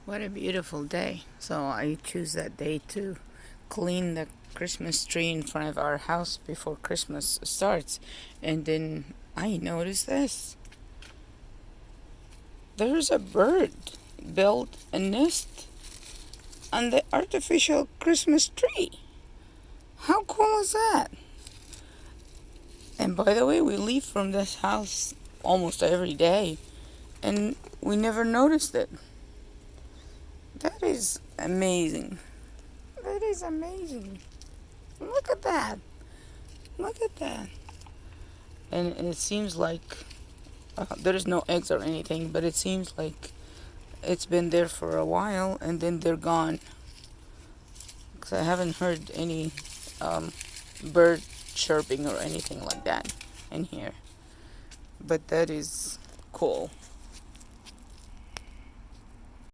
What a beautiful day. So I choose that day to clean the Christmas tree in front of our house before Christmas starts. And then I notice this. There's a bird built a nest on the artificial Christmas tree. How cool is that? And by the way, we leave from this house almost every day and we never noticed it. That is amazing. That is amazing. Look at that. Look at that. And it seems like there is no eggs or anything, but it seems like it's been there for a while and then they're gone. Because I haven't heard any bird chirping or anything like that in here. But that is cool.